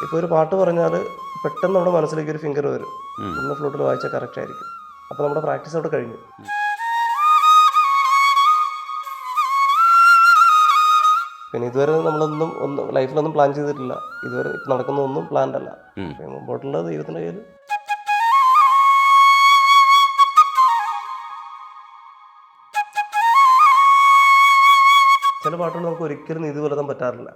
ഇപ്പോൾ ഒരു പാട്ട് പറഞ്ഞാൽ പെട്ടെന്ന് നമ്മുടെ മനസ്സിലേക്ക് ഒരു ഫിംഗർ വരും, ഇന്ന് ഫ്ലൂട്ടിൽ വായിച്ചാൽ കറക്റ്റ് ആയിരിക്കും. അപ്പോൾ നമ്മുടെ പ്രാക്ടീസ് അവിടെ കഴിഞ്ഞു. പിന്നെ ഇതുവരെ നമ്മളൊന്നും ലൈഫിലൊന്നും പ്ലാൻ ചെയ്തിട്ടില്ല. ഇതുവരെ നടക്കുന്ന ഒന്നും പ്ലാൻഡ് അല്ല. മുമ്പോട്ടുള്ള ദൈവത്തിൻ്റെ കയ്യിൽ. ചില പാട്ടുകൾ നമുക്ക് ഒരിക്കലും നീതി പുലർത്താൻ പറ്റാറില്ല.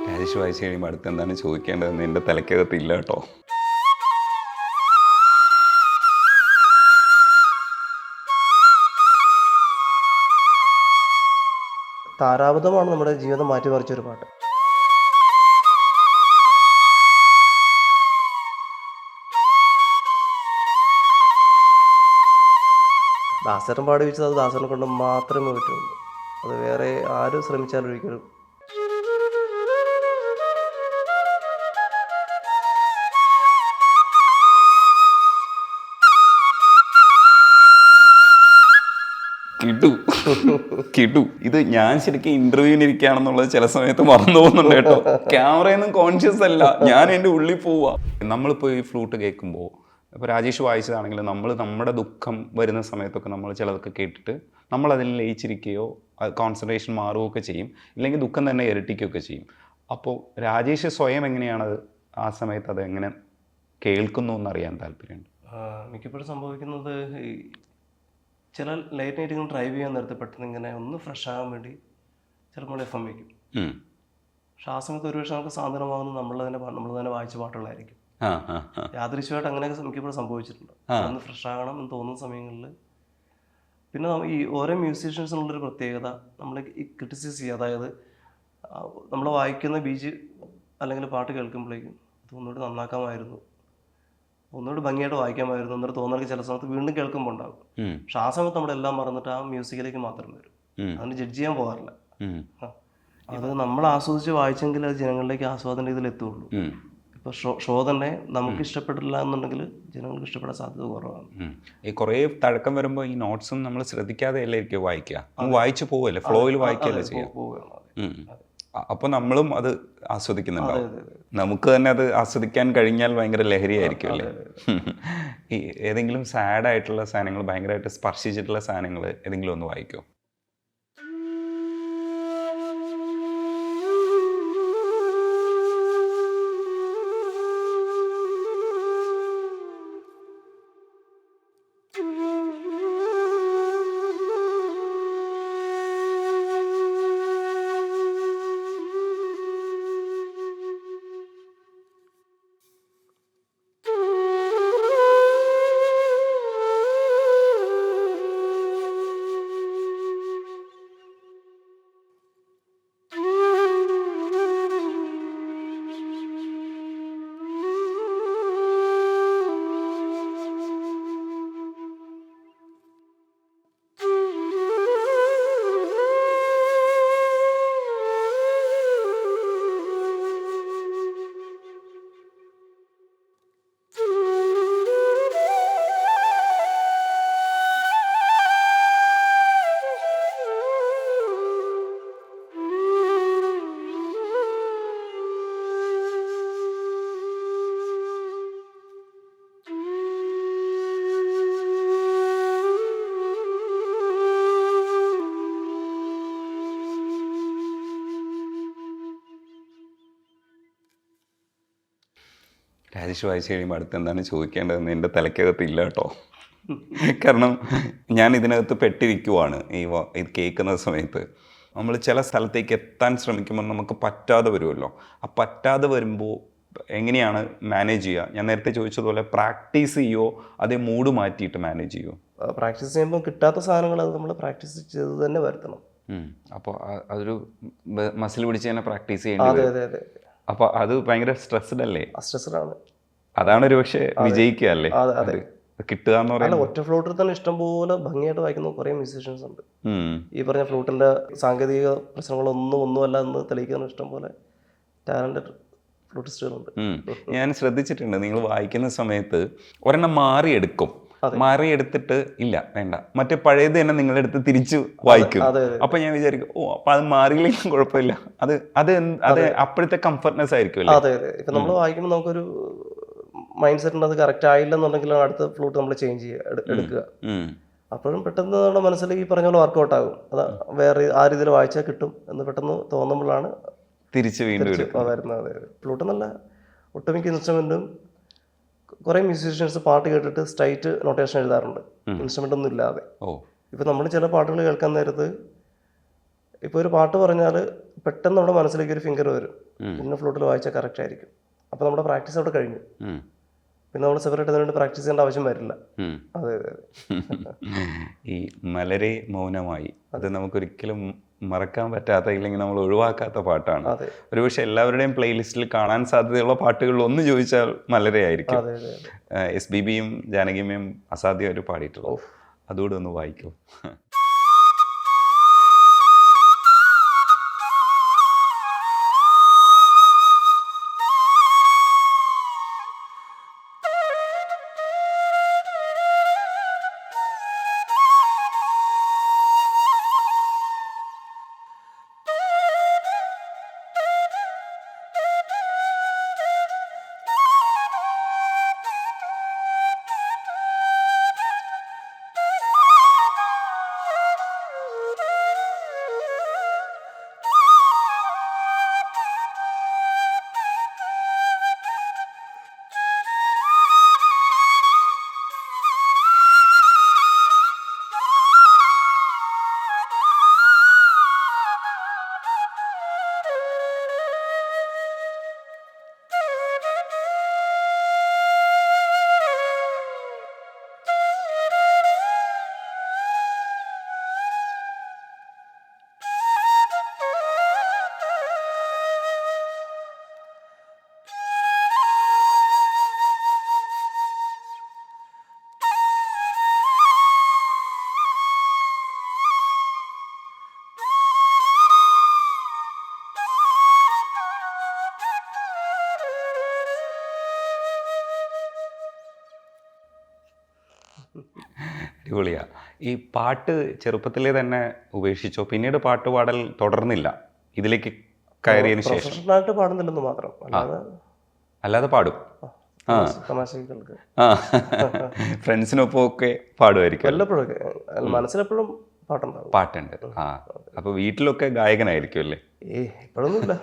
രാജേഷ് വായിച്ചു കഴിയുമ്പോൾ അടുത്ത് എന്താണ് ചോദിക്കേണ്ടതെന്ന് എൻ്റെ തലക്കകത്തില്ല കേട്ടോ. താരാപഥമാണ് നമ്മുടെ ജീവിതം മാറ്റിമറിച്ചൊരു പാട്ട്. ദാസരൻ പാടി വെച്ചത് അത് ദാസരനെ കൊണ്ട് മാത്രമേ പറ്റുള്ളൂ. അത് വേറെ ആരും ശ്രമിച്ചാലും ഒരിക്കലും. കിട്ടു. ഇത് ഞാൻ ശരിക്കും ഇന്റർവ്യൂവിന് ഇരിക്കുകയാണെന്നുള്ളത് ചില സമയത്ത് മറന്നു പോകുന്നുണ്ട് കേട്ടോ. ക്യാമറയൊന്നും കോൺഷ്യസ് അല്ല, ഞാൻ എൻ്റെ ഉള്ളിൽ പോവാ. നമ്മളിപ്പോൾ ഈ ഫ്ലൂട്ട് കേൾക്കുമ്പോൾ, ഇപ്പോൾ രാജേഷ് വായിച്ചതാണെങ്കിലും നമ്മുടെ ദുഃഖം വരുന്ന സമയത്തൊക്കെ നമ്മൾ ചിലതൊക്കെ കേട്ടിട്ട് നമ്മളതിൽ ലയിച്ചിരിക്കുകയോ കോൺസെൻട്രേഷൻ മാറുകയൊക്കെ ചെയ്യും, ഇല്ലെങ്കിൽ ദുഃഖം തന്നെ ഇരട്ടിക്കുകയൊക്കെ ചെയ്യും. അപ്പോൾ രാജേഷ് സ്വയം എങ്ങനെയാണ് ആ സമയത്ത് അത് എങ്ങനെ കേൾക്കുന്നു എന്നറിയാൻ താല്പര്യമുണ്ട്. മിക്കപ്പോഴും സംഭവിക്കുന്നത്, ചില ലൈറ്റ് നൈറ്റ് ഇങ്ങനെ ഡ്രൈവ് ചെയ്യാൻ നേരത്തെ പെട്ടെന്ന് ഇങ്ങനെ ഒന്ന് ഫ്രഷ് ആകാൻ വേണ്ടി ചിലപ്പോൾ FM വയ്ക്കും. പക്ഷെ ആ സമയത്ത് ഒരുപക്ഷെ നമുക്ക് സാന്ത്വനമാകുന്നത് നമ്മൾ തന്നെ വായിച്ച പാട്ടുകളായിരിക്കും. യാദൃശ്യമായിട്ട് അങ്ങനെയൊക്കെ മിക്കപ്പോഴും സംഭവിച്ചിട്ടുണ്ട്. ഒന്ന് ഫ്രഷ് ആകണം എന്ന് തോന്നുന്ന സമയങ്ങളിൽ. പിന്നെ ഈ ഓരോ മ്യൂസീഷ്യൻസിനുള്ളൊരു പ്രത്യേകത, നമ്മൾ ഈ ക്രിറ്റിസൈസ് ചെയ്യുക, അതായത് നമ്മൾ വായിക്കുന്ന ബീജ് അല്ലെങ്കിൽ പാട്ട് കേൾക്കുമ്പോഴേക്കും അത് ഒന്നുകൂടി നന്നാക്കാമായിരുന്നു, ഒന്നുകൂടി ഭംഗിയായിട്ട് വായിക്കാമായിരുന്നു എന്നൊരു തോന്നലൊക്കെ ചില സമയത്ത് വീണ്ടും കേൾക്കുമ്പോൾ ഉണ്ടാകും. പക്ഷെ ആ സമയത്ത് നമ്മളെല്ലാം മറന്നിട്ട് ആ മ്യൂസിക്കിലേക്ക് മാത്രം വരും. അതിന് ജഡ്ജ് ചെയ്യാൻ പോകാറില്ല. അത് നമ്മൾ ആസ്വദിച്ച് വായിച്ചെങ്കിൽ അത് ജനങ്ങളിലേക്ക് ആസ്വാദന രീതിയിൽ എത്തുള്ളൂ. ഇപ്പോൾ ഷോ തന്നെ നമുക്ക് ഇഷ്ടപ്പെട്ടില്ല എന്നുണ്ടെങ്കിൽ ജനങ്ങൾക്ക് ഇഷ്ടപ്പെടാൻ സാധ്യത കുറവാണ്. ഈ കുറേ തഴക്കം വരുമ്പോൾ ഈ നോട്ട്സും നമ്മൾ ശ്രദ്ധിക്കാതെ എല്ലായിരിക്കും വായിക്കുക, വായിച്ചു പോവല്ലേ, ഫ്ലോയിൽ വായിക്കുകയല്ലേ ചെയ്യുക. അപ്പോൾ നമ്മളും അത് ആസ്വദിക്കുന്നുണ്ടാവും. നമുക്ക് തന്നെ അത് ആസ്വദിക്കാൻ കഴിഞ്ഞാൽ ഭയങ്കര ലഹരിയായിരിക്കും അല്ലേ. ഈ ഏതെങ്കിലും സാഡായിട്ടുള്ള സാധനങ്ങൾ, ഭയങ്കരമായിട്ട് സ്പർശിച്ചിട്ടുള്ള സാധനങ്ങൾ ഏതെങ്കിലും ഒന്ന് വായിക്കുമോ? രാജേഷ് വായിച്ചു കഴിയുമ്പോൾ അടുത്ത് എന്താണ് ചോദിക്കേണ്ടതെന്ന് എൻ്റെ തലക്കകത്തില്ല കേട്ടോ. കാരണം ഞാൻ ഇതിനകത്ത് പെട്ടിരിക്കുവാണ്. ഇത് കേൾക്കുന്ന സമയത്ത് നമ്മൾ ചില സ്ഥലത്തേക്ക് എത്താൻ ശ്രമിക്കുമ്പോൾ നമുക്ക് പറ്റാതെ വരുമല്ലോ. ആ പറ്റാതെ വരുമ്പോൾ എങ്ങനെയാണ് മാനേജ് ചെയ്യുക? ഞാൻ നേരത്തെ ചോദിച്ചതുപോലെ പ്രാക്ടീസ് ചെയ്യുമോ അതേ മൂഡ് മാറ്റിയിട്ട് മാനേജ് ചെയ്യുമോ? പ്രാക്ടീസ് ചെയ്യുമ്പോൾ കിട്ടാത്ത സാധനങ്ങൾ അത് നമ്മൾ പ്രാക്ടീസ് ചെയ്ത് തന്നെ വരുത്തണം. അപ്പോൾ അതൊരു മസിൽ പിടിച്ച് തന്നെ പ്രാക്ടീസ് ചെയ്യേണ്ടി വരും. അപ്പോൾ അത് ഭയങ്കര സ്ട്രെസ്ഡ് അല്ലേ? സ്ട്രെസ്ഡാണ്. അതാണ് ഒരു പക്ഷേ വിജയിക്കുക അല്ലേ കിട്ടുക എന്ന് പറയുന്നത്. ഒറ്റ ഫ്ലൂട്ടിൽ തന്നെ ഇഷ്ടംപോലെ ഭംഗിയായിട്ട് വായിക്കുന്ന കുറേ മ്യൂസീഷ്യൻസ് ഉണ്ട്. ഈ പറഞ്ഞ ഫ്ലൂട്ടിന്റെ സാങ്കേതിക പ്രശ്നങ്ങളൊന്നുമല്ല എന്ന് തെളിയിക്കുന്ന ഇഷ്ടംപോലെ ടാലന്റഡ് ഫ്ലൂട്ടിസ്റ്റുകളുണ്ട്. ഞാൻ ശ്രദ്ധിച്ചിട്ടുണ്ട്, നിങ്ങൾ വായിക്കുന്ന സമയത്ത് ഒരെണ്ണം മാറിയെടുക്കും. മാറിയെടുത്തിട്ട് ഇല്ല വേണ്ട മറ്റേ പഴയത് തന്നെ നിങ്ങളെടുത്ത് തിരിച്ചു വായിക്കും. അപ്പൊ ഞാൻ വിചാരിക്കും അപ്പൊ അത് മാറിയില്ലെങ്കിൽ കുഴപ്പമില്ല, അത് അപ്പോഴത്തെ കംഫർട്ട്നെസ് ആയിരിക്കും. അതെ അതെ. ഇപ്പൊ നമ്മൾ വായിക്കുമ്പോൾ നമുക്കൊരു മൈൻഡ് സെറ്റ് ഉണ്ട്, അത് കറക്റ്റ് ആയില്ലെന്നുണ്ടെങ്കിൽ അടുത്ത ഫ്ലൂട്ട് നമ്മൾ ചേഞ്ച് ചെയ്യുക, എടുക്കുക. അപ്പോഴും പെട്ടെന്ന് നമ്മുടെ മനസ്സിൽ ഈ പറഞ്ഞ പോലെ വർക്കൗട്ട് ആകും. അത് വേറെ ആ രീതിയിൽ വായിച്ചാൽ കിട്ടും എന്ന് പെട്ടെന്ന് തോന്നുമ്പോഴാണ് തിരിച്ച് വീണ്ടും വരുന്നത്. ഫ്ലൂട്ട് നല്ല ഒട്ടുമിക്ക ഇൻസ്ട്രുമെന്റും കുറേ മ്യൂസീഷ്യൻസ് പാട്ട് കേട്ടിട്ട് സ്ട്രൈറ്റ് നൊട്ടേഷൻ എഴുതാറുണ്ട്, ഇൻസ്ട്രുമെന്റ് ഒന്നും ഇല്ലാതെ. ഇപ്പൊ നമ്മൾ ചില പാട്ടുകൾ കേൾക്കാൻ നേരത്ത് ഇപ്പൊ ഒരു പാട്ട് പറഞ്ഞാൽ പെട്ടെന്ന് നമ്മുടെ മനസ്സിലേക്ക് ഒരു ഫിംഗർ വരും, ഇന്ന ഫ്ലൂട്ടിൽ വായിച്ചാൽ കറക്റ്റ് ആയിരിക്കും. അപ്പൊ നമ്മുടെ പ്രാക്ടീസ് അവിടെ കഴിഞ്ഞു, പിന്നെ നമ്മൾ സെപ്പറേറ്റ് അതിനുവേണ്ടി പ്രാക്ടീസ് ചെയ്യേണ്ട ആവശ്യം വരില്ല. അതെ അതെ. ഈ മലരെ മൗനമായി അത് നമുക്കൊരിക്കലും മറക്കാൻ പറ്റാത്ത, ഇല്ലെങ്കിൽ നമ്മൾ ഒഴിവാക്കാത്ത പാട്ടാണ്. ഒരുപക്ഷെ എല്ലാവരുടെയും പ്ലേലിസ്റ്റിൽ കാണാൻ സാധ്യതയുള്ള പാട്ടുകളിൽ ഒന്ന് ചോദിച്ചാൽ മലരെ ആയിരിക്കും. SPBയും ജാനകിയമ്മയും അസാധ്യമായിട്ട് പാടിയിട്ടുള്ളൂ. അതുകൂടെ ഒന്ന് വായിക്കൂ. അടിപൊളിയാ. ഈ പാട്ട് ചെറുപ്പത്തിലേ തന്നെ ഉപേക്ഷിച്ചോ? പിന്നീട് പാട്ട് പാടൽ തുടർന്നില്ല ഇതിലേക്ക് കയറിയതിന് ശേഷം? പ്രൊഫഷണലായിട്ട് പാടുന്നില്ലെന്ന് മാത്രം, അല്ലാതെ പാടും. തമാശകൾക്ക് ഫ്രണ്ട്സിനൊപ്പം ഒക്കെ പാടുമായിരിക്കും. വല്ലപ്പോഴൊക്കെ മനസ്സിലെപ്പോഴും പാട്ടുണ്ട്. അപ്പൊ വീട്ടിലൊക്കെ ഗായകനായിരിക്കും അല്ലേ? ഇപ്പോഴൊന്നുമില്ല.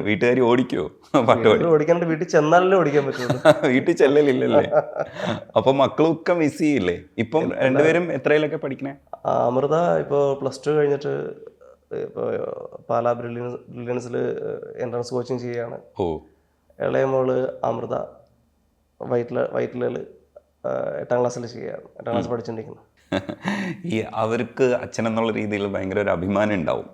വീട്ടുകാരി ഓടിക്കോ പാട്ട് പാടി? ഓടിക്കാണ്ട് വീട്ടിൽ ചെന്നാലല്ലേ ഓടിക്കാൻ പറ്റുള്ളൂ. വീട്ടിൽ ചെല്ലലില്ലല്ലേ? അപ്പൊ മക്കളൊക്കെ മിസ് ചെയ്യില്ലേ? ഇപ്പം രണ്ടുപേരും എത്രയിലൊക്കെ പഠിക്കണേ? അമൃത ഇപ്പോൾ +2 കഴിഞ്ഞിട്ട് ഇപ്പോൾ പാലാ ബ്രില്യൻസിൽ എൻട്രൻസ് കോച്ചിങ് ചെയ്യുകയാണ്. ഇളയ മോള് അമൃത വൈറ്റിലയിൽ 8ാം ക്ലാസ്സിൽ ചെയ്യുകയാണ്. 8ാം ക്ലാസ് പഠിച്ചുകൊണ്ടിരിക്കുന്നു. ഈ അവർക്ക് അച്ഛൻ എന്നുള്ള രീതിയിൽ ഭയങ്കര ഒരു അഭിമാനം ഉണ്ടാവും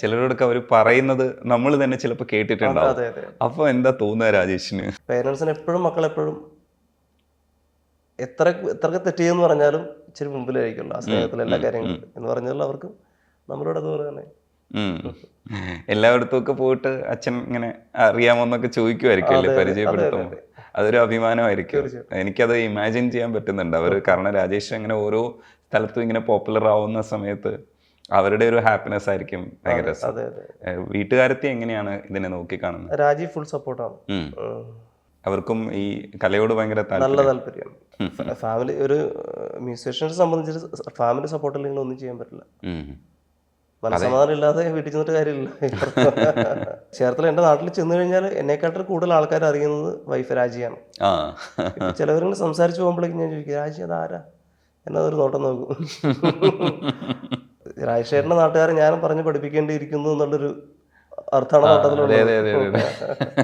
ചിലരോടൊക്കെ അവർ പറയുന്നത് നമ്മൾ തന്നെ ചിലപ്പോൾ കേട്ടിട്ടുണ്ടാവും. അപ്പൊ എന്താ തോന്നുക രാജേഷിന്? പേരൻസിന് എപ്പോഴും മക്കളെപ്പോഴും എത്രയൊക്കെ തെറ്റിയെന്ന് പറഞ്ഞാലും ഇച്ചിരി മുമ്പിലായിരിക്കുമല്ലോ ആ സ്നേഹത്തിൽ എല്ലാ കാര്യങ്ങളും എന്ന് പറഞ്ഞാൽ അവർക്ക് നമ്മളോട് അതുപോലെ തന്നെ. എല്ലായിടത്തും ഒക്കെ പോയിട്ട് അച്ഛൻ ഇങ്ങനെ അറിയാമോന്നൊക്കെ ചോദിക്കുമായിരിക്കും അല്ലേ പരിചയപ്പെടുത്തുമ്പോൾ? അതൊരു അഭിമാനമായിരിക്കും. എനിക്കത് ഇമാജിൻ ചെയ്യാൻ പറ്റുന്നുണ്ട്. അവർ കാരണം രാജേഷ് അങ്ങനെ ഓരോ സ്ഥലത്തും ഇങ്ങനെ പോപ്പുലർ ആവുന്ന സമയത്ത് അവരുടെ ഒരു ഹാപ്പിനെസ് ആയിരിക്കും ഭയങ്കര രസം. വീട്ടുകാരത്തെ എങ്ങനെയാണ് ഇതിനെ നോക്കി കാണുന്നത്? രാജീവ് ഫുൾ സപ്പോർട്ടാണ്. അവർക്കും ഈ കലയോട് ഭയങ്കര നല്ല താല്പര്യം. ഫാമിലി ഒരു മ്യൂസീഷ്യനെ സംബന്ധിച്ചിട്ട് ഫാമിലി സപ്പോർട്ട് ഇല്ലെങ്കിൽ ഒന്നും ചെയ്യാൻ പറ്റില്ല. മനസ്സമാധാനം ഇല്ലാതെ വീട്ടിൽ ചെന്നിട്ട് കാര്യമില്ല. ചേർത്തല എൻ്റെ നാട്ടിൽ ചെന്ന് കഴിഞ്ഞാൽ എന്നെക്കാട്ടിൽ കൂടുതൽ ആൾക്കാർ അറിയുന്നത് വൈഫ് രാജിയാണ്. ചിലവരിങ്ങനെ സംസാരിച്ച് പോകുമ്പോഴേക്കും ഞാൻ ചോദിക്കും, രാജി അതാരാ എന്നതൊരു നോട്ടം നോക്കും. രാജേഷേട്ടൻ്റെ നാട്ടുകാരെ ഞാനും പറഞ്ഞ് പഠിപ്പിക്കേണ്ടിയിരിക്കുന്നു എന്നുള്ളൊരു അർത്ഥമാണ് നോട്ടത്തിലുള്ളത്.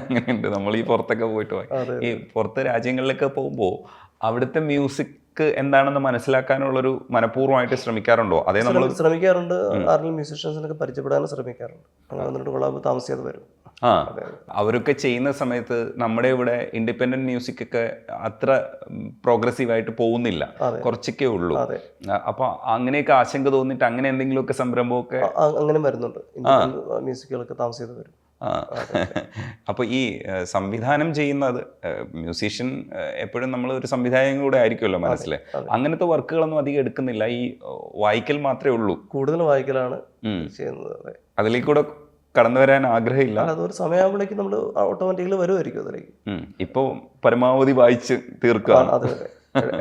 അങ്ങനെയുണ്ട്. നമ്മൾ ഈ പുറത്തൊക്കെ പോയിട്ട് ഈ പുറത്തെ രാജ്യങ്ങളിലൊക്കെ പോകുമ്പോൾ അവിടുത്തെ മ്യൂസിക് എന്താണെന്ന് മനസ്സിലാക്കാനുള്ളൊരു മനഃപൂർവ്വമായിട്ട് ശ്രമിക്കാറുണ്ടോ? അതേ നമ്മൾ ശ്രമിക്കാറുണ്ട്. ആരെങ്കിലും മ്യൂസീഷ്യൻസിനൊക്കെ പരിചയപ്പെടാനും ശ്രമിക്കാറുണ്ട്. അങ്ങനെ വന്നിട്ട് കൊള്ളാൻ താമസിയാതെ വരും. അവരൊക്കെ ചെയ്യുന്ന സമയത്ത് നമ്മുടെ ഇവിടെ ഇൻഡിപെൻഡന്റ് മ്യൂസിക് ഒക്കെ അത്ര പ്രോഗ്രസീവായിട്ട് പോകുന്നില്ല, കുറച്ചൊക്കെ ഉള്ളൂ. അപ്പൊ അങ്ങനെയൊക്കെ ആശങ്ക തോന്നിട്ട് അങ്ങനെ എന്തെങ്കിലുമൊക്കെ സംരംഭമൊക്കെ അങ്ങനെ വരുന്നുണ്ട്. മ്യൂസിക്കുകളൊക്കെ താമസിയാതെ വരും. അപ്പോൾ ഈ സംവിധാനം ചെയ്യുന്നത് മ്യൂസീഷ്യൻ എപ്പോഴും നമ്മൾ ഒരു സംവിധായകൻ കൂടെ ആയിരിക്കുമല്ലോ മനസ്സിൽ. അങ്ങനത്തെ വർക്കുകളൊന്നും അധികം എടുക്കുന്നില്ല, ഈ വായിക്കൽ മാത്രമേ ഉള്ളൂ. കൂടുതൽ വായിക്കലാണ് ചെയ്യുന്നത്. അതിലേക്ക് കൂടെ കടന്നു വരാൻ ആഗ്രഹമില്ല. അതൊരു സമയമാകുമ്പോഴേക്കും നമ്മൾ ഓട്ടോമാറ്റിക്കലി വരുമായിരിക്കും അതിലേക്ക്. ഇപ്പോൾ പരമാവധി വായിച്ച് തീർക്കുക. അതെ,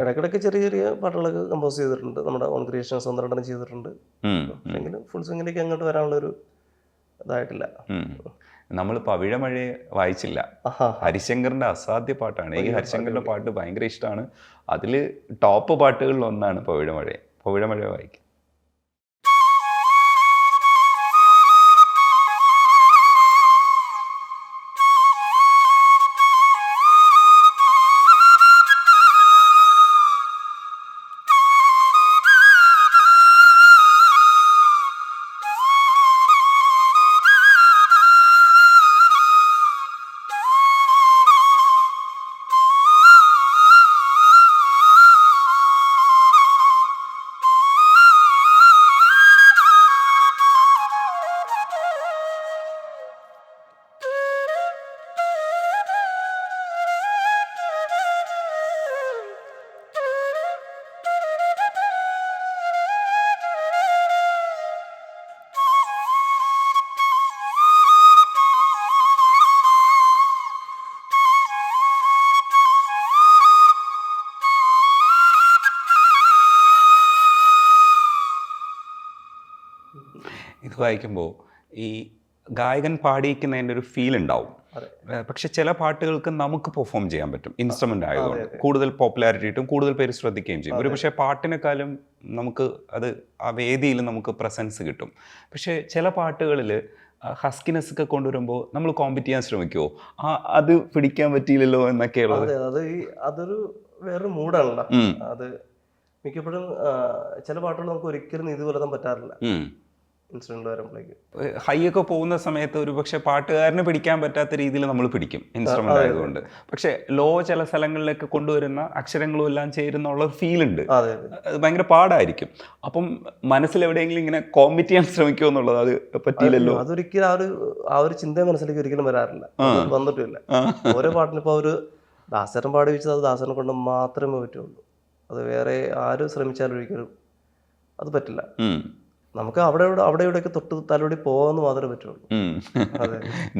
ഇടയ്ക്കിടയ്ക്ക് ചെറിയ ചെറിയ പാട്ടുകളൊക്കെ കമ്പോസ് ചെയ്തിട്ടുണ്ട്, നമ്മുടെ ഓൺ ക്രിയേഷൻസ് 1-2 ചെയ്തിട്ടുണ്ട്. എങ്കിലും ഫുൾ സ്വിങ്ങിലേക്ക് അങ്ങോട്ട് വരാനുള്ളൊരു ഇതായിട്ടില്ല. നമ്മൾ പവിഴമഴയെ വായിച്ചില്ല. ഹരിശങ്കറിന്റെ അസാധ്യ പാട്ടാണ്. ഈ ഹരിശങ്കറിന്റെ പാട്ട് ഭയങ്കര ഇഷ്ടമാണ്. അതിൽ ടോപ്പ് പാട്ടുകളിൽ ഒന്നാണ് പവിഴമഴ വായിക്കുക. ഇത് വായിക്കുമ്പോൾ ഈ ഗായകൻ പാടിയിരിക്കുന്നതിൻ്റെ ഒരു ഫീൽ ഉണ്ടാവും. പക്ഷെ ചില പാട്ടുകൾക്ക് നമുക്ക് പെർഫോം ചെയ്യാൻ പറ്റും, ഇൻസ്ട്രുമെൻ്റ് ആയതുകൊണ്ട് കൂടുതൽ പോപ്പുലാരിറ്റി കിട്ടും, കൂടുതൽ പേര് ശ്രദ്ധിക്കുകയും ചെയ്യും. ഒരു പക്ഷേ പാട്ടിനെക്കാളും നമുക്ക് അത് ആ വേദിയിൽ നമുക്ക് പ്രസൻസ് കിട്ടും. പക്ഷേ ചില പാട്ടുകളിൽ ഹസ്കിനെസ് ഒക്കെ കൊണ്ടുവരുമ്പോൾ നമ്മൾ കോമ്പറ്റ് ചെയ്യാൻ ശ്രമിക്കുമോ, അത് പിടിക്കാൻ പറ്റിയില്ലല്ലോ എന്നൊക്കെയുള്ളത്? അതൊരു വേറൊരു മൂഡാണല്ലോ അത്. മിക്കപ്പോഴും ചില പാട്ടുകൾ നമുക്ക് ഒരിക്കലും ഇത് പുലർത്താൻ പറ്റാറില്ല. ഇൻസിഡന്റ് വരുമ്പോഴേക്ക് ഹൈ ഒക്കെ പോകുന്ന സമയത്ത് ഒരു പക്ഷെ പാട്ടുകാരന് പിടിക്കാൻ പറ്റാത്ത രീതിയിൽ നമ്മൾ പിടിക്കും ഇൻസ്ട്രുമെന്റ് ആയതുകൊണ്ട്. പക്ഷെ ലോ ചില സ്ഥലങ്ങളിലേക്ക് കൊണ്ടുവരുന്ന അക്ഷരങ്ങളും എല്ലാം ചേരുന്നുള്ള ഫീൽ ഉണ്ട്, അത് ഭയങ്കര പാടായിരിക്കും. അപ്പം മനസ്സിൽ എവിടെയെങ്കിലും ഇങ്ങനെ കോമ്പറ്റ് ചെയ്യാൻ ശ്രമിക്കുമോ എന്നുള്ളത്? അത് പറ്റിയില്ലല്ലോ. അതൊരിക്കലും ആ ഒരു ചിന്ത മനസ്സിലേക്ക് ഒരിക്കലും വരാറില്ല, വന്നിട്ടില്ല. ഓരോ പാട്ടിനും ഇപ്പോൾ ഒരു ദാസരൻ പാടി വെച്ചത് അത് ദാസരനെ കൊണ്ട് മാത്രമേ പറ്റുള്ളൂ. അത് വേറെ ആരും ശ്രമിച്ചാലും ഒരിക്കലും അത് പറ്റില്ല. നമുക്ക് അവിടെ ഇവിടെയൊക്കെ തൊട്ട് തലോടി പോകാന്ന് മാത്രമേ പറ്റുള്ളൂ.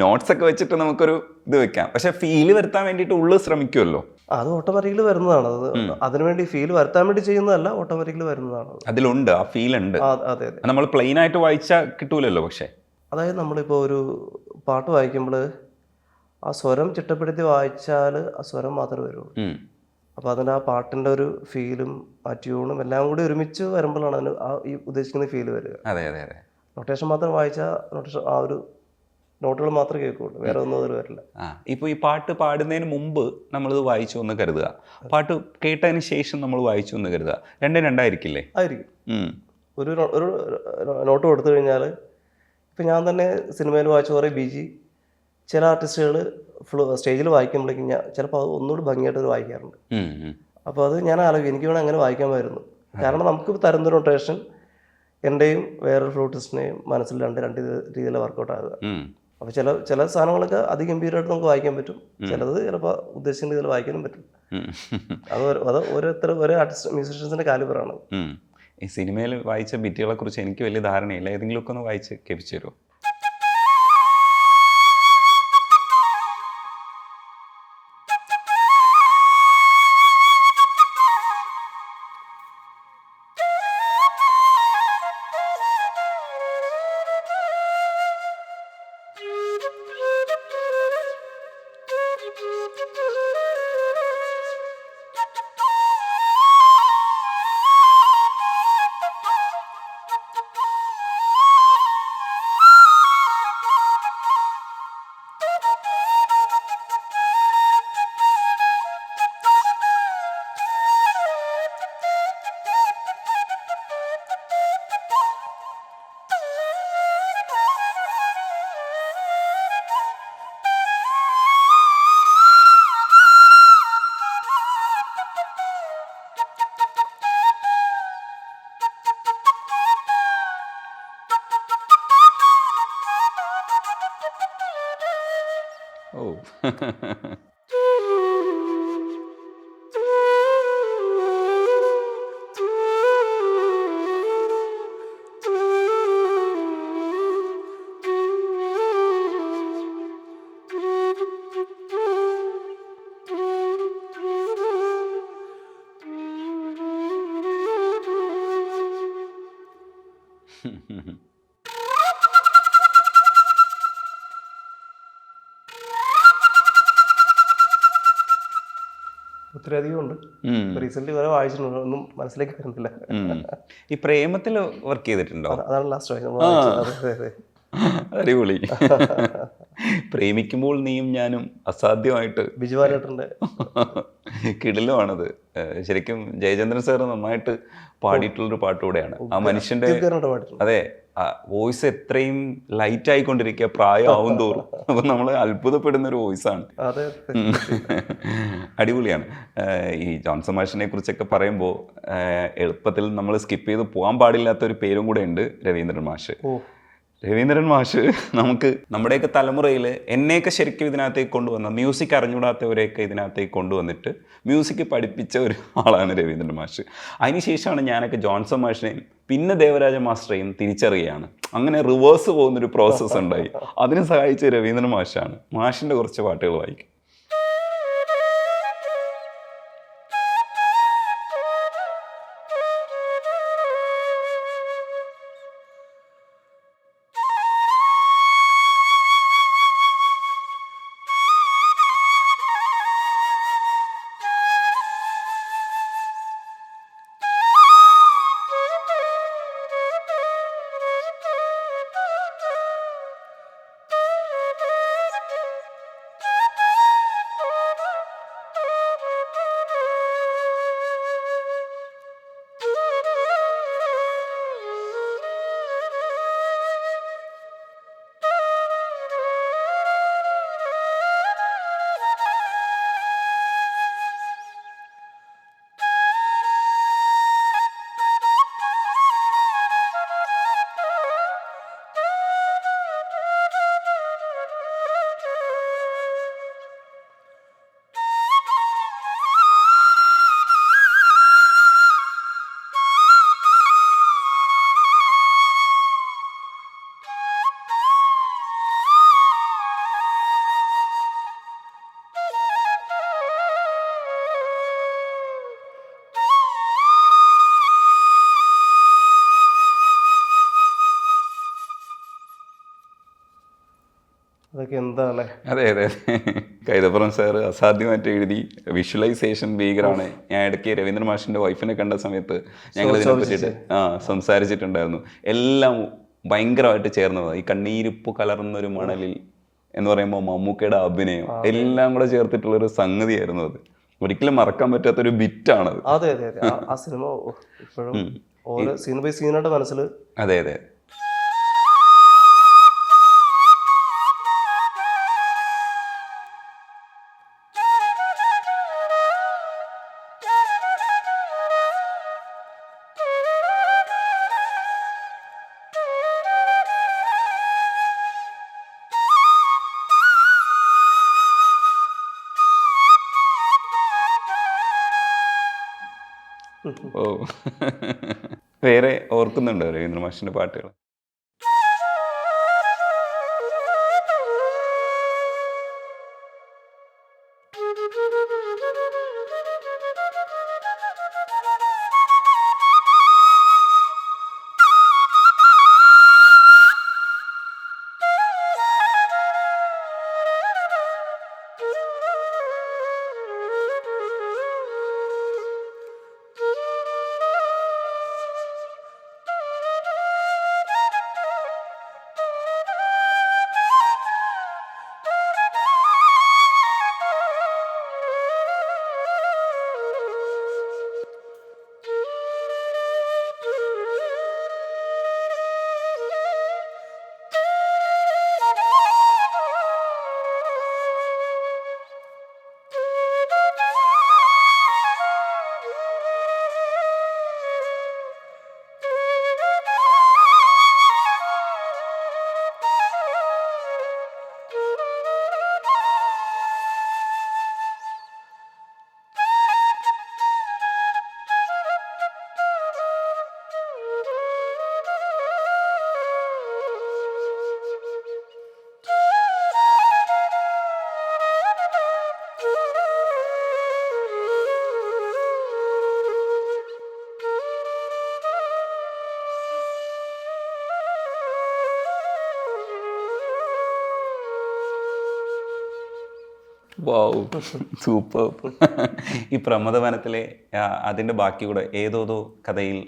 നോട്ട്സ് ഒക്കെ വെച്ചിട്ട് നമുക്കൊരു ഇത് വെക്കാം, പക്ഷെ ഫീല് വരുത്താൻ വേണ്ടിയിട്ട് ഉള്ളു ശ്രമിക്കുമല്ലോ. അത് ഓട്ടോമാറ്റിക്കലി വരുന്നതാണ്. അത് അതിനുവേണ്ടി ഫീൽ വരുത്താൻ വേണ്ടി ചെയ്യുന്നതല്ല, ഓട്ടോമാറ്റിക്കലി വരുന്നതാണ്. അതിലുണ്ട്, ആ ഫീൽ ഉണ്ട്. അതെ, നമ്മൾ പ്ലെയിൻ ആയിട്ട് വായിച്ചാൽ കിട്ടൂലല്ലോ. പക്ഷെ അതായത് നമ്മളിപ്പോൾ ഒരു പാട്ട് വായിക്കുമ്പോൾ ആ സ്വരം ചിട്ടപ്പെടുത്തി വായിച്ചാൽ ആ സ്വരം മാത്രമേ വരുള്ളൂ. അപ്പോൾ അതിൻ്റെ ആ പാട്ടിൻ്റെ ഒരു ഫീലും ആ ട്യൂണും എല്ലാം കൂടി ഒരുമിച്ച് വരുമ്പോഴാണ് അതിന് ആ ഈ ഉദ്ദേശിക്കുന്ന ഫീല് വരിക. അതെ. നൊട്ടേഷൻ മാത്രം വായിച്ചാൽ നൊട്ടേഷൻ ആ ഒരു നോട്ടുകൾ മാത്രമേ കേൾക്കുള്ളൂ, വേറെ ഒന്നും അതിൽ വരില്ല. ഇപ്പോൾ ഈ പാട്ട് പാടുന്നതിന് മുമ്പ് നമ്മളിത് വായിച്ചു എന്ന് കരുതുക, പാട്ട് കേട്ടതിന് ശേഷം നമ്മൾ വായിച്ചു എന്ന് കരുതുക, രണ്ടായിരിക്കില്ലേ? ആയിരിക്കും. ഒരു നോട്ട് കൊടുത്തു കഴിഞ്ഞാൽ ഇപ്പം ഞാൻ തന്നെ സിനിമയിൽ വായിച്ച കുറേ ബിജി ചില ആർട്ടിസ്റ്റുകൾ സ്റ്റേജിൽ വായിക്കുമ്പോഴേക്കും ഞാൻ ചിലപ്പോൾ അത് ഒന്നുകൂടി ഭംഗിയായിട്ട് വായിക്കാറുണ്ട്. അപ്പോൾ അത് ഞാൻ ആലോചിക്കും, എനിക്ക് വേണം അങ്ങനെ വായിക്കാമായിരുന്നു. കാരണം നമുക്ക് തരുന്ന നൊട്ടേഷൻ എൻ്റെയും വേറൊരു ഫ്ലൂട്ടിസ്റ്റിനെയും മനസ്സിൽ രണ്ട് രീതിയിൽ വർക്കൗട്ട് ആകുക. അപ്പോൾ ചില സാധനങ്ങളൊക്കെ അതിഗംഭീരമായിട്ട് നമുക്ക് വായിക്കാൻ പറ്റും, ചിലത് ചിലപ്പോൾ ഉദ്ദേശിക്കുന്ന രീതിയിൽ വായിക്കാനും പറ്റും. അത് ഓരോ ആർട്ടിസ്റ്റ് മ്യൂസീഷ്യൻസിൻ്റെ കാലിബറാണ്. ഈ സിനിമയിൽ വായിച്ച ബിറ്റുകളെ കുറിച്ച് എനിക്ക് വലിയ ധാരണയില്ല, ഏതെങ്കിലുമൊക്കെ ഒന്ന് വായിച്ച് കേൾപ്പിച്ചു തരുമോ? ഒത്തിരി അധികം ഉണ്ട്. റീസെന്റ് വരെ വായിച്ചിട്ടുണ്ട്, ഒന്നും മനസ്സിലേക്ക് വരുന്നില്ല. ഈ പ്രേമത്തിൽ വർക്ക് ചെയ്തിട്ടുണ്ടോ? അതാണ് ലാസ്റ്റ് വായിച്ചത്. അടിപൊളി. പ്രേമിക്കുമ്പോൾ നീയും ഞാനും അസാധ്യമായിട്ട് ബിജുവാലേട്ടൻ്റെ കിടിലുമാണത്. ശരിക്കും ജയചന്ദ്രൻ സാർ നന്നായിട്ട് പാടിയിട്ടുള്ളൊരു പാട്ടുകൂടെയാണ്. ആ മനുഷ്യന്റെ അതെ വോയിസ് എത്രയും ലൈറ്റ് ആയിക്കൊണ്ടിരിക്കുക പ്രായമാവും തോറും. അപ്പൊ നമ്മൾ അത്ഭുതപ്പെടുന്ന ഒരു വോയിസാണ്. അടിപൊളിയാണ്. ഈ ജോൺസൺ മാഷിനെ കുറിച്ചൊക്കെ പറയുമ്പോൾ എളുപ്പത്തിൽ നമ്മൾ സ്കിപ്പ് ചെയ്ത് പോകാൻ പാടില്ലാത്ത ഒരു പേരും കൂടെ ഉണ്ട്, രവീന്ദ്രൻ മാഷ്. രവീന്ദ്രൻ മാഷ് നമുക്ക് നമ്മുടെയൊക്കെ തലമുറയിൽ എന്നെയൊക്കെ ശരിക്കും ഇതിനകത്തേക്ക് കൊണ്ടുവന്ന, മ്യൂസിക് അറിഞ്ഞുകൂടാത്തവരെയൊക്കെ ഇതിനകത്തേക്ക് കൊണ്ടുവന്നിട്ട് മ്യൂസിക് പഠിപ്പിച്ച ഒരു ആളാണ് രവീന്ദ്രൻ മാഷ്. അതിനുശേഷമാണ് ഞാനൊക്കെ ജോൺസൺ മാഷിനെയും പിന്നെ ദേവരാജ മാസ്റ്ററെയും തിരിച്ചറിയുകയാണ്. അങ്ങനെ റിവേഴ്സ് പോകുന്നൊരു പ്രോസസ്സ് ഉണ്ടായി. അതിന് സഹായിച്ച രവീന്ദ്രൻ മാഷാണ്. മാഷിൻ്റെ കുറച്ച് പാട്ടുകൾ വായിക്കും. അതൊക്കെ എന്താണ്? അതെ അതെ കൈതപ്പുറം സാർ അസാധ്യമായിട്ട് എഴുതി. വിഷ്വലൈസേഷൻ ഭീകരമാണ്. ഞാൻ ഇടയ്ക്ക് രവീന്ദ്രൻ മാഷിൻ്റെ വൈഫിനെ കണ്ട സമയത്ത് ഞങ്ങൾ ഇതിനെ പറ്റിയിട്ട് സംസാരിച്ചിട്ടുണ്ടായിരുന്നു. എല്ലാം ഭയങ്കരമായിട്ട് ചേർന്നതാണ്. ഈ കണ്ണീരിപ്പ് കലർന്നൊരു മണലിൽ എന്ന് പറയുമ്പോൾ മമ്മൂക്കയുടെ അഭിനയം എല്ലാം കൂടെ ചേർത്തിട്ടുള്ളൊരു സംഗതിയായിരുന്നു അത്. ഒരിക്കലും മറക്കാൻ പറ്റാത്തൊരു ബിറ്റാണത്. അതെ അതെ അതെ. ആ സിനിമ ഇപ്പോഴും ഓരോ സീൻ ബൈ സീനായിട്ട് മനസ്സിൽ. അതെ അതെ. ഓ വേറെ ഓർക്കുന്നുണ്ടോ രവീന്ദ്ര മാഷിന്റെ പാട്ടുകൾ? വാവ്, സൂപ്പർ. ഈ പ്രമദവനത്തിലെ അതിൻ്റെ ബാക്കി കൂടെ ഏതോതോ കഥയിൽ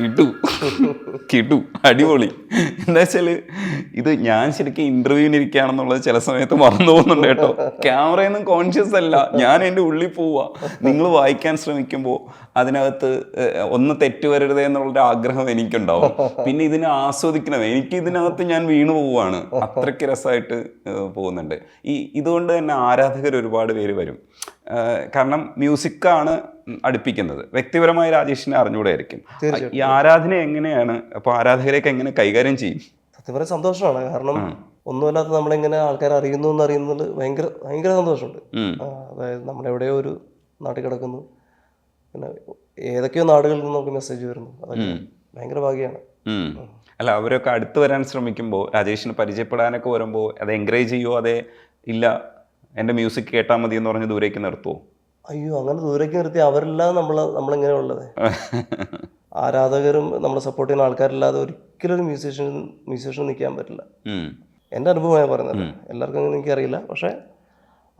കിട്ടു കിട്ടു അടിപൊളി. എന്താ വെച്ചാൽ ഇത് ഞാൻ ശരിക്കും ഇൻ്റർവ്യൂവിന് ഇരിക്കുകയാണെന്നുള്ളത് ചില സമയത്ത് മറന്നു പോകുന്നുണ്ട് കേട്ടോ. ക്യാമറയൊന്നും കോൺഷ്യസ് അല്ല, ഞാൻ എൻ്റെ ഉള്ളിൽ പോവുക. നിങ്ങൾ വായിക്കാൻ ശ്രമിക്കുമ്പോൾ അതിനകത്ത് ഒന്ന് തെറ്റ് വരരുതേ എന്നുള്ളൊരു ആഗ്രഹം എനിക്കുണ്ടാവും. പിന്നെ ഇതിനെ ആസ്വദിക്കണം, എനിക്ക് ഇതിനകത്ത് ഞാൻ വീണു പോവുകയാണ്. അത്രയ്ക്ക് രസമായിട്ട് പോകുന്നുണ്ട്. ഇതുകൊണ്ട് തന്നെ ആരാധകർ ഒരുപാട് പേര് വരും. കാരണം മ്യൂസിക്കാണ് അടുപ്പിക്കുന്നത്. വ്യക്തിപരമായി രാജേഷിനെ അറിഞ്ഞുകൂടായിരിക്കും. ഈ ആരാധന എങ്ങനെയാണ്, അപ്പോൾ ആരാധകരെയൊക്കെ എങ്ങനെ കൈകാര്യം ചെയ്യും? സത്യം പറയാൻ സന്തോഷമാണ്. കാരണം ഒന്നുമല്ലാത്ത നമ്മളെങ്ങനെ ആൾക്കാർ അറിയുന്നു എന്ന് അറിയുന്നത് ഭയങ്കര ഭയങ്കര സന്തോഷമുണ്ട്. അതായത് നമ്മളെവിടെയോ ഒരു നാട്ടിൽ കിടക്കുന്നു, പിന്നെ ഏതൊക്കെയോ നാടുകളിൽ നിന്ന് നമുക്ക് മെസ്സേജ് വരുന്നു. അതൊക്കെ ഭയങ്കര ഭാഗ്യമാണ്. അല്ല, അവരൊക്കെ അടുത്ത് വരാൻ ശ്രമിക്കുമ്പോൾ, രാജേഷിന് പരിചയപ്പെടാനൊക്കെ വരുമ്പോൾ അത് എൻകറേജ് ചെയ്യുമോ? അതെ ഇല്ല എൻ്റെ മ്യൂസിക് കേട്ടാൽ മതി എന്ന് പറഞ്ഞ് ദൂരേക്ക് നിർത്തുമോ? അയ്യോ, അങ്ങനെ ദൂരേക്ക് നിർത്തി അവരെല്ലാം നമ്മളെങ്ങനെ ഉള്ളത്? ആരാധകരും നമ്മളെ സപ്പോർട്ട് ചെയ്യുന്ന ആൾക്കാരില്ലാതെ ഒരിക്കലും ഒരു മ്യൂസീഷ്യൻ നിൽക്കാൻ പറ്റില്ല. എൻ്റെ അനുഭവമാണ് പറയുന്നത്. എല്ലാവർക്കും അങ്ങനെ എനിക്കറിയില്ല. പക്ഷേ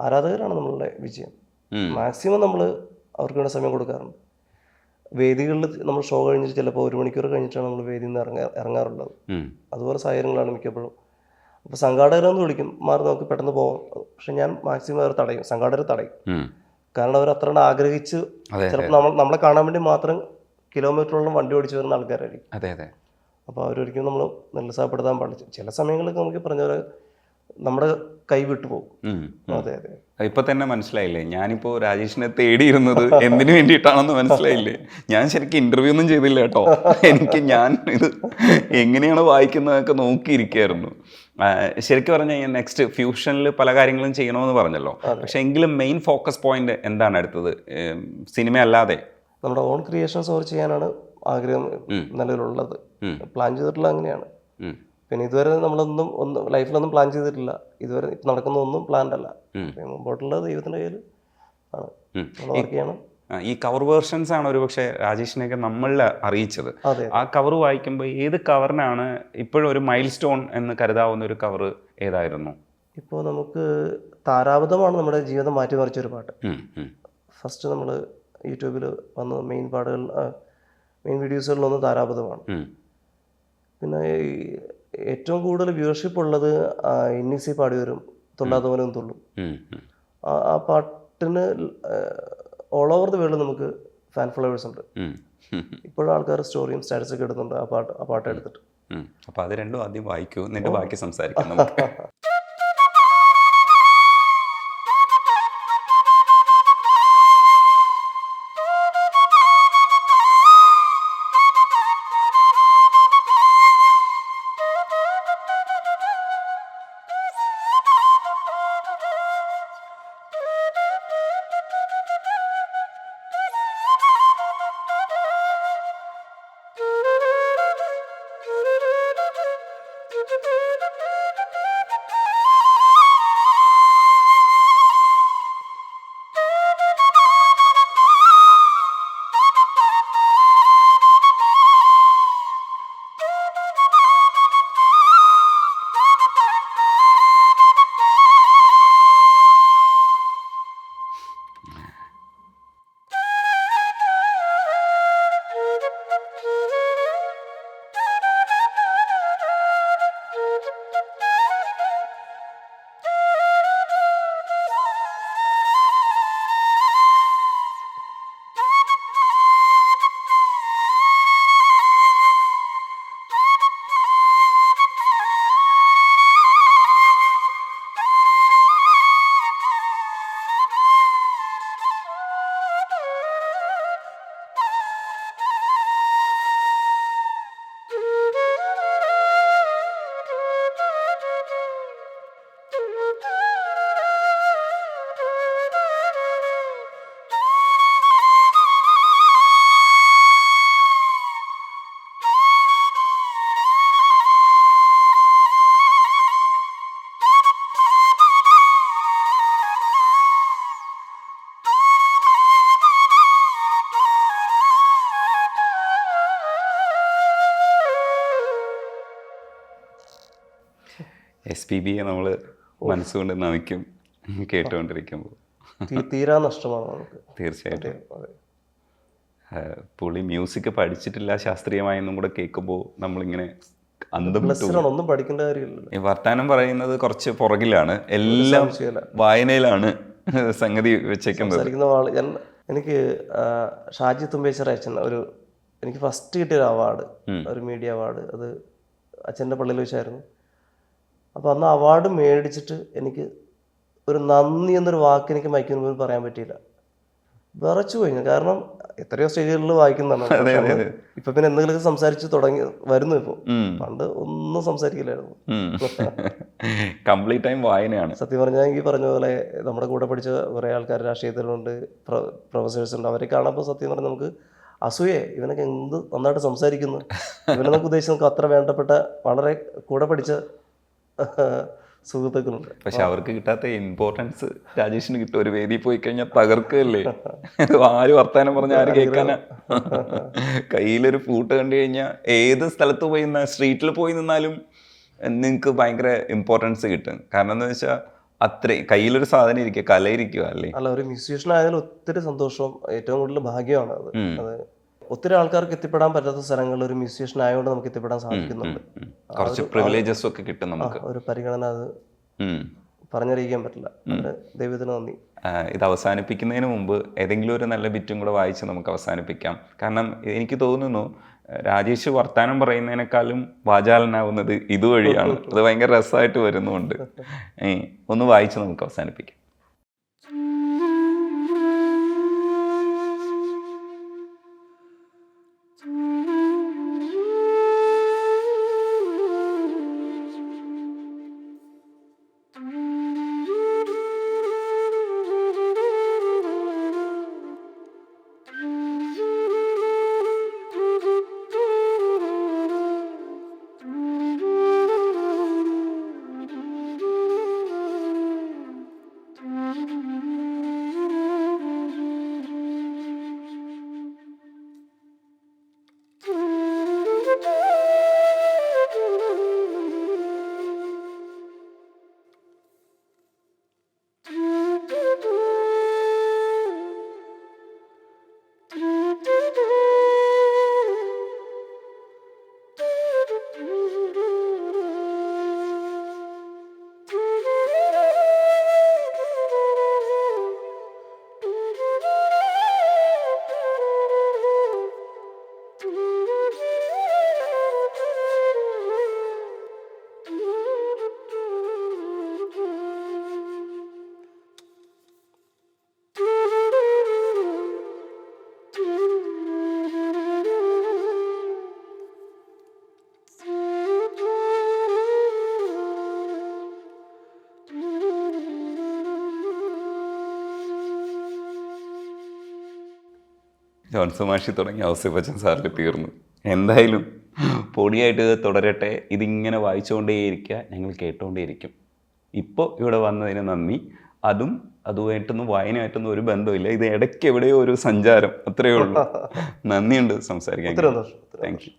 ആരാധകരാണ് നമ്മളുടെ വിജയം. മാക്സിമം നമ്മൾ അവർക്ക് വേണ്ട സമയം കൊടുക്കാറുണ്ട്. വേദികളിൽ നമ്മൾ ഷോ കഴിഞ്ഞിട്ട് ചിലപ്പോൾ 1 മണിക്കൂർ കഴിഞ്ഞിട്ടാണ് നമ്മൾ വേദിയിൽ നിന്ന് ഇറങ്ങാറുള്ളത്. അതുപോലെ സാഹചര്യങ്ങളാണ് മിക്കപ്പോഴും. അപ്പോൾ സംഘാടകരെന്ന് വിളിക്കും, മാറി നമുക്ക് പെട്ടെന്ന് പോകാം. പക്ഷെ ഞാൻ മാക്സിമം അവർ തടയും, സംഘാടകരെ തടയും. കാരണം അവർ അത്ര ആഗ്രഹിച്ച് ചിലപ്പോൾ നമ്മളെ കാണാൻ വേണ്ടി മാത്രം കിലോമീറ്ററോളം വണ്ടി ഓടിച്ച് വരുന്ന ആൾക്കാരായിരിക്കും. അതെ അതെ. അപ്പോൾ അവരൊരിക്കലും നമ്മൾ നിരുത്സാഹപ്പെടുത്താൻ പാടില്ല. ചില സമയങ്ങളിൽ നമുക്ക് പറഞ്ഞ പോലെ നമ്മുടെ കൈ വിട്ടു പോകും. അതെ അതെ. ഇപ്പൊ തന്നെ മനസ്സിലായില്ലേ, ഞാനിപ്പോൾ രാജേഷിനെ തേടിയിരുന്നത് എന്തിനു വേണ്ടിയിട്ടാണെന്ന് മനസ്സിലായില്ലേ? ഞാൻ ശരിക്കും ഇന്റർവ്യൂ ഒന്നും ചെയ്തില്ല കേട്ടോ. ഞാൻ ഇത് എങ്ങനെയാണ് വായിക്കുന്നതൊക്കെ നോക്കിയിരിക്കുകയായിരുന്നു. ശരിക്കും പറഞ്ഞു കഴിഞ്ഞാൽ നെക്സ്റ്റ് ഫ്യൂഷനിൽ പല കാര്യങ്ങളും ചെയ്യണമെന്ന് പറഞ്ഞല്ലോ. പക്ഷെ എങ്കിലും മെയിൻ ഫോക്കസ് പോയിന്റ് എന്താണ് അടുത്തത്? സിനിമ അല്ലാതെ നമ്മുടെ ഓൺ ക്രിയേഷൻസ് ഓർ ചെയ്യാനാണ് ആഗ്രഹം നിലവിലുള്ളത്. പ്ലാൻ ചെയ്തിട്ടുള്ള അങ്ങനെയാണ്. പിന്നെ ഇതുവരെ നമ്മളൊന്നും ലൈഫിലൊന്നും പ്ലാൻ ചെയ്തിട്ടില്ല. ഇതുവരെ നടക്കുന്ന ഒന്നും പ്ലാൻഡ് അല്ല. മുമ്പോട്ടുള്ള ദൈവത്തിൻ്റെ കയ്യിൽ ആണ് വർക്ക് ചെയ്യണം. ഈ കവർ വേർഷൻസ് ആണ് ഒരുപക്ഷെ രാജേഷിനെയൊക്കെ നമ്മളിൽ അറിയിച്ചത്. ആ കവർ വായിക്കുമ്പോൾ ഏത് കവറിനാണ് ഇപ്പോഴും ഒരു മൈൽ സ്റ്റോൺ എന്ന് കരുതാവുന്ന ഒരു കവർ ഏതായിരുന്നു? ഇപ്പോൾ നമുക്ക് താരാപഥമാണ് നമ്മുടെ ജീവിതം മാറ്റിമറിച്ചൊരു പാട്ട്. ഫസ്റ്റ് നമ്മൾ യൂട്യൂബിൽ വന്ന മെയിൻ വീഡിയോസുകളിലൊന്ന് താരാപഥമാണ്. പിന്നെ ഏറ്റവും കൂടുതൽ വ്യൂവർഷിപ്പ് ഉള്ളത് NEC പാടി വരും, തുള്ളാതവനും തുള്ളും. ആ പാട്ടിന് ഓൾ ഓവർ ദ വേൾഡ് നമുക്ക് ഫാൻ ഫോളോവേഴ്സ് ഉണ്ട്. ഇപ്പോഴും ആൾക്കാർ സ്റ്റോറിയും സ്റ്റാറ്റസൊക്കെ ഇടുന്നുണ്ട് ആ പാട്ട് എടുത്തിട്ട്. അപ്പോൾ അത് രണ്ടും ആദ്യം വായിക്കൂ, എന്നിട്ട് ബാക്കി സംസാരിക്കാം നമുക്ക്. SPBയെ നമ്മൾ മനസ്സുകൊണ്ട് നമിക്കും കേട്ടുകൊണ്ടിരിക്കുമ്പോൾ. തീരാ നഷ്ടമാണ് നമുക്ക്. തീർച്ചയായിട്ടും. അതെ. പുള്ളി മ്യൂസിക് പഠിച്ചിട്ടില്ല ശാസ്ത്രീയമായെന്നും കൂടെ കേൾക്കുമ്പോൾ നമ്മളിങ്ങനെ അന്തം ഒന്നും പഠിക്കേണ്ട കാര്യമില്ല. ഈ വർത്താനം പറയുന്നത് കുറച്ച് പുറകിലാണ്, എല്ലാം വായനയിലാണ് സംഗതി വെച്ചേക്കുന്നത്. എനിക്ക് ഷാജി തുമ്പേശ്വര അച്ഛൻ എനിക്ക് ഫസ്റ്റ് കിട്ടിയൊരു അവാർഡ്, ഒരു മീഡിയ അവാർഡ്, അത് അച്ഛൻ്റെ പള്ളിയിൽ വെച്ചായിരുന്നു. അപ്പോൾ അന്ന് അവാർഡ് മേടിച്ചിട്ട് എനിക്ക് ഒരു നന്ദി എന്നൊരു വാക്ക് എനിക്ക് മൈക്കിന് മുമ്പിൽ പറയാൻ പറ്റിയില്ല. വിറച്ചു പോയി. കാരണം എത്രയോ സ്റ്റേജുകളിൽ വായിക്കുന്നതാണ്. ഇപ്പൊ പിന്നെ എന്തെങ്കിലുമൊക്കെ സംസാരിച്ച് വരുന്നു. ഇപ്പോൾ പണ്ട് ഒന്നും സംസാരിക്കില്ലായിരുന്നു. കംപ്ലീറ്റ് ടൈം വായനയാണ്. സത്യം പറഞ്ഞാൽ ഈ പറഞ്ഞ പോലെ നമ്മുടെ കൂടെ പഠിച്ച കുറേ ആൾക്കാർ രാഷ്ട്രീയത്തിലുണ്ട്, പ്രൊഫസേഴ്സ് ഉണ്ട്. അവരെ കാണുമ്പോൾ സത്യം പറഞ്ഞാൽ നമുക്ക് അസൂയെ, ഇവനൊക്കെ എന്ത് നന്നായിട്ട് സംസാരിക്കുന്നു, ഇവനൊക്കെ ഉദ്ദേശിച്ച് നമുക്ക് അത്ര വേണ്ടപ്പെട്ട വളരെ കൂടെ പഠിച്ച സുഹൃത്തുക്കളുണ്ട്. പക്ഷെ അവർക്ക് കിട്ടാത്ത ഇമ്പോർട്ടൻസ് രാജേഷിന് കിട്ടും. ഒരു വേദി പോയി കഴിഞ്ഞാൽ തകർക്കല്ലേ. ആര് വർത്താനം പറഞ്ഞ ആര് കേൾക്കാനാ. കയ്യിലൊരു ഫ്ലൂട്ട് കണ്ടു കഴിഞ്ഞാൽ ഏത് സ്ഥലത്ത് പോയി സ്ട്രീറ്റിൽ പോയി നിന്നാലും നിങ്ങൾക്ക് ഭയങ്കര ഇമ്പോർട്ടൻസ് കിട്ടും. കാരണം എന്താ വെച്ചാൽ അത്രയും കയ്യിലൊരു സാധനം ഇരിക്കുക, കലയിരിക്കുക അല്ലേ. അല്ല, ഒരു മ്യൂസീഷ്യൻ ആയാലും ഒത്തിരി സന്തോഷവും ഏറ്റവും കൂടുതൽ ഭാഗ്യമാണ് അത്. അത് ഒത്തിരി ആൾക്കാർക്ക് എത്തിപ്പെടാൻ പറ്റാത്ത സ്ഥലങ്ങളിൽ ഒരു മ്യൂസീഷ്യൻ ആയതുകൊണ്ട് നമുക്ക് എത്തിപ്പെടാൻ സാധിക്കുന്നുണ്ട്. കുറച്ച് പ്രിവിലേജസ് ഒക്കെ കിട്ടും നമുക്ക്. ഒരു പരിഗണന അത് പറഞ്ഞറിയിക്കാൻ പറ്റില്ല. ദൈവത്തിന് നന്ദി. ഇത് അവസാനിപ്പിക്കുന്നതിന് മുമ്പ് ഏതെങ്കിലും ഒരു നല്ല ബിറ്റും കൂടെ വായിച്ച് നമുക്ക് അവസാനിപ്പിക്കാം. കാരണം എനിക്ക് തോന്നുന്നു രാജേഷ് വർത്താനം പറയുന്നതിനേക്കാളും വാചാലനാവുന്നത് ഇതുവഴിയാണ്. അത് ഭയങ്കര രസമായിട്ട് വരുന്നുണ്ട്. ഒന്ന് വായിച്ച് നമുക്ക് അവസാനിപ്പിക്കാം. ജോൺസൺ മാഷി തുടങ്ങി ഔസേപ്പ് അച്ഛൻ സാറിൽ തീർന്നു. എന്തായാലും പൊടിയായിട്ട് ഇത് തുടരട്ടെ. ഇതിങ്ങനെ വായിച്ചുകൊണ്ടേയിരിക്കുക, ഞങ്ങൾ കേട്ടുകൊണ്ടേയിരിക്കും. ഇപ്പോൾ ഇവിടെ വന്നതിന് നന്ദി. അതുമായിട്ടൊന്നും വായനയായിട്ടൊന്നും ഒരു ബന്ധമില്ല. ഇത് ഇടയ്ക്ക് എവിടെയോ ഒരു സഞ്ചാരം, അത്രയേ ഉള്ളൂ. നന്ദിയുണ്ട് സംസാരിക്കാൻ. Thank you.